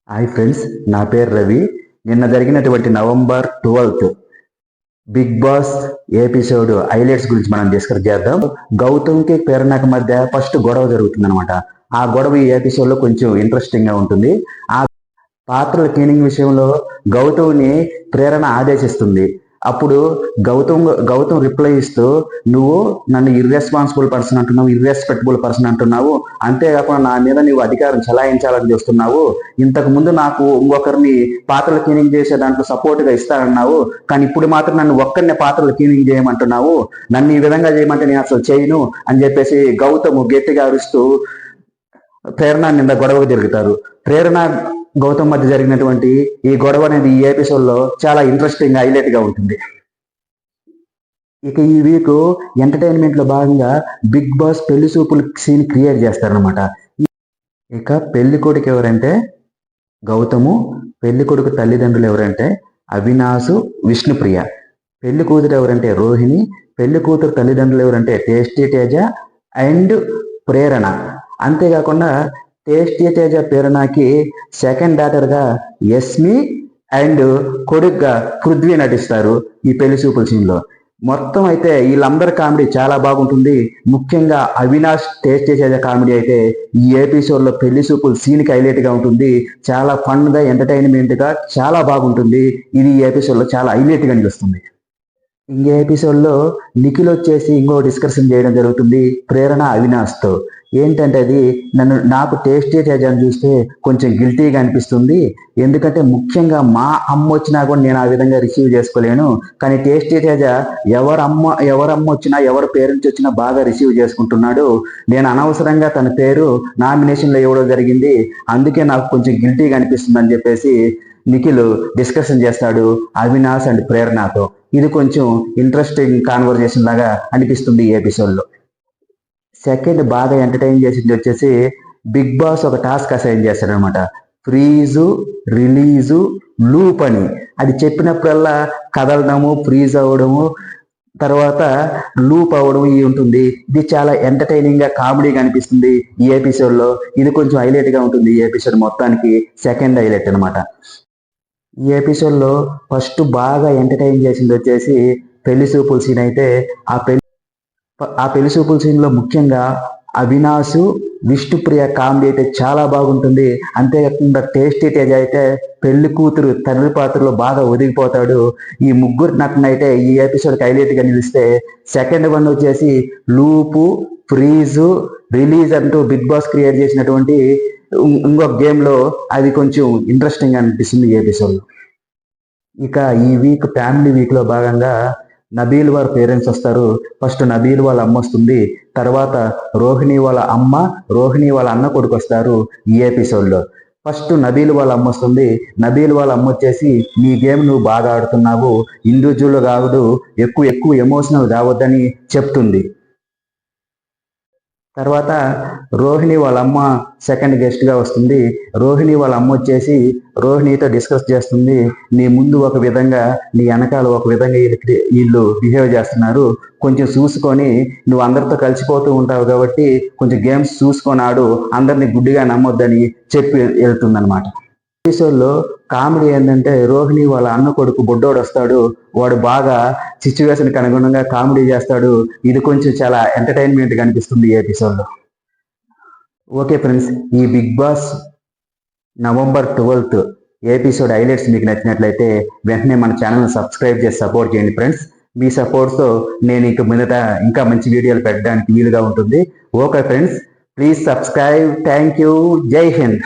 Hi friends, నా పేరు రవి. నిన్న జరిగినటువంటి November 12 Bigg Boss episode highlights గురించి మనం డిస్కస్ చేద్దాం. గౌతమ్కి ప్రేరణకు మధ్య ఫస్ట్ గొడవ జరుగుతుంది అనమాట. ఆ గొడవ ఈ ఎపిసోడ్ లో కొంచెం ఇంట్రెస్టింగ్ గా ఉంటుంది. ఆ పాత్రల క్లీనింగ్ విషయంలో గౌతమ్ని ప్రేరణ ఆదేశిస్తుంది. అప్పుడు గౌతమ్ రిప్లై ఇస్తూ, నువ్వు నన్ను ఇర్రెస్పాన్సిబుల్ పర్సన్ అంటున్నావు, ఇర్రెస్పెక్టబుల్ పర్సన్ అంటున్నావు, అంతేకాకుండా నా మీద నువ్వు అధికారం చలాయించాలని చూస్తున్నావు. ఇంతకు ముందు నాకు ఇంకొకరిని పాత్రలు క్లీనింగ్ చేసే దాంట్లో సపోర్ట్ గా ఇస్తానన్నావు, కానీ ఇప్పుడు మాత్రం నన్ను ఒక్కరిని పాత్రలు క్లీనింగ్ చేయమంటున్నావు. నన్ను ఈ విధంగా చేయమంటే నేను అసలు చేయను అని చెప్పేసి గౌతమ్ గట్టిగా అరుస్తూ ప్రేరణ నింద గొడవకు జరుగుతారు. ప్రేరణ గౌతమ్ మధ్య జరిగినటువంటి ఈ గొడవ అనేది ఈ ఎపిసోడ్ లో చాలా ఇంట్రెస్టింగ్ హైలైట్ గా ఉంటుంది. ఇక ఈ వీక్ ఎంటర్టైన్మెంట్ లో భాగంగా బిగ్ బాస్ పెళ్లి చూపుల సీన్ క్రియేట్ చేస్తారనమాట. ఇక పెళ్లి కొడుకు ఎవరంటే గౌతము, పెళ్లి కొడుకు తల్లిదండ్రులు ఎవరంటే అవినాశు, విష్ణుప్రియ. పెళ్లి కూతురు ఎవరంటే రోహిణి, పెళ్లి కూతురు తల్లిదండ్రులు ఎవరంటే టేస్టీ తేజ అండ్ ప్రేరణ. అంతేకాకుండా టేస్టీ తేజ ప్రేరణకి సెకండ్ డాటర్ గా యస్మి అండ్ కొడుగ్గా పృథ్వీ నటిస్తారు ఈ పెళ్లి చూపుల సీన్ లో. మొత్తం అయితే వీళ్ళందరి కామెడీ చాలా బాగుంటుంది. ముఖ్యంగా అవినాష్ టేస్టీ తేజ కామెడీ అయితే ఈ ఎపిసోడ్ లో పెళ్లి చూపుల సీన్ కి హైలైట్ గా ఉంటుంది. చాలా ఫన్ గా ఎంటర్టైన్మెంట్ గా చాలా బాగుంటుంది. ఇది ఈ ఎపిసోడ్ లో చాలా హైలైట్ గా నిలుస్తుంది. ఇంకే ఎపిసోడ్ లో నిఖిల్ వచ్చేసి ఇంకో డిస్కషన్ చేయడం జరుగుతుంది ప్రేరణ అవినాష్తో. ఏంటంటే అది నాకు టేస్టీ తేజాన్ని చూస్తే కొంచెం గిల్టీగా అనిపిస్తుంది. ఎందుకంటే ముఖ్యంగా మా అమ్మ వచ్చినా కూడా నేను ఆ విధంగా రిసీవ్ చేసుకోలేను, కానీ టేస్టీ తేజ ఎవరమ్మ వచ్చినా ఎవరి పేరెంట్స్ వచ్చినా బాగా రిసీవ్ చేసుకుంటున్నాడు. నేను అనవసరంగా తన పేరు నామినేషన్లో ఇవ్వడం జరిగింది, అందుకే నాకు కొంచెం గిల్టీగా అనిపిస్తుంది అని చెప్పేసి నిఖిల్ డిస్కషన్ చేస్తాడు అవినాష్ అండ్ ప్రేరణతో. ఇది కొంచెం ఇంట్రెస్టింగ్ కాన్వర్జేషన్ లాగా అనిపిస్తుంది ఈ ఎపిసోడ్లో. సెకండ్ బాగా ఎంటర్టైన్ చేసింది వచ్చేసి బిగ్ బాస్ ఒక టాస్క్ అసైన్ చేస్తాడనమాట. ఫ్రీజు, రిలీజు, లూప్ అని. అది చెప్పినప్పుడల్లా కదలడము, ఫ్రీజ్ అవ్వడము, తర్వాత లూప్ అవ్వడం ఇవి ఉంటుంది. ఇది చాలా ఎంటర్టైనింగ్ గా కామెడీగా అనిపిస్తుంది ఈ ఎపిసోడ్ లో. ఇది కొంచెం హైలైట్ గా ఉంటుంది ఈ ఎపిసోడ్ మొత్తానికి సెకండ్ హైలైట్ అనమాట. ఈ ఎపిసోడ్ లో ఫస్ట్ బాగా ఎంటర్టైన్ చేసింది వచ్చేసి పెళ్లి చూపుల సీన్ అయితే ఆ పెళ్లి చూపుల సీన్ లో ముఖ్యంగా అవినాశు, విష్ణుప్రియ కామెడీ అయితే చాలా బాగుంటుంది. అంతేకాకుండా టేస్టీ తేజ అయితే పెళ్లి కూతురు తండ్రి పాత్రలో బాగా ఒదిగిపోతాడు. ఈ ముగ్గురు నటన అయితే ఈ ఎపిసోడ్కి హైలైట్ గా నిలిస్తే సెకండ్ వన్ వచ్చేసి లూపు, ఫ్రీజు, రిలీజ్ అంటూ బిగ్ బాస్ క్రియేట్ చేసినటువంటి ఇంకొక గేమ్ లో అది కొంచెం ఇంట్రెస్టింగ్ అనిపిస్తుంది ఈ ఎపిసోడ్. ఇక ఈ వీక్ ఫ్యామిలీ వీక్ లో భాగంగా నబీల్ వారి పేరెంట్స్ వస్తారు. ఫస్ట్ నబీల్ వాళ్ళ అమ్మ వస్తుంది, తర్వాత రోహిణి వాళ్ళ అమ్మ, రోహిణి వాళ్ళ అన్న కొడుకు వస్తారు ఈ ఎపిసోడ్ లో. ఫస్ట్ నబీల్ వాళ్ళ అమ్మ వస్తుంది. నబీల్ వాళ్ళ అమ్మ వచ్చేసి నీ గేమ్ నువ్వు బాగా ఆడుతున్నావు, ఇండివిజువల్ కావద్దు, ఎక్కువ ఎమోషనల్ కావద్దని చెప్తుంది. తర్వాత రోహిణి వాళ్ళ అమ్మ సెకండ్ గెస్ట్ గా వస్తుంది. రోహిణి వాళ్ళ అమ్మ వచ్చేసి రోహిణితో డిస్కస్ చేస్తుంది, నీ ముందు ఒక విధంగా నీ వెనకాల ఒక విధంగా వీళ్ళు బిహేవ్ చేస్తున్నారు, కొంచెం చూసుకొని నువ్వు అందరితో కలిసిపోతూ ఉంటావు కాబట్టి కొంచెం గేమ్స్ చూసుకొని ఆడు, అందరినీ గుడ్డిగా నమ్మొద్దని చెప్పి వెళ్తుంది అనమాట. ఎపిసోడ్లో కామెడీ ఏంటంటే రోహిణి వాళ్ళ అన్న కొడుకు బుడ్డోడు వస్తాడు, వాడు బాగా సిచ్యువేషన్కి అనుగుణంగా కామెడీ చేస్తాడు. ఇది కొంచెం చాలా ఎంటర్టైన్మెంట్గా అనిపిస్తుంది ఈ ఎపిసోడ్లో. ఓకే ఫ్రెండ్స్, ఈ Bigg Boss November 12 episode highlights మీకు నచ్చినట్లయితే వెంటనే మన ఛానల్ని సబ్స్క్రైబ్ చేసి సపోర్ట్ చేయండి ఫ్రెండ్స్. మీ సపోర్ట్తో నేను ఇక మీదట ఇంకా మంచి వీడియోలు పెట్టడానికి వీలుగా ఉంటుంది. Okay friends, please subscribe. Thank you. జై హింద్.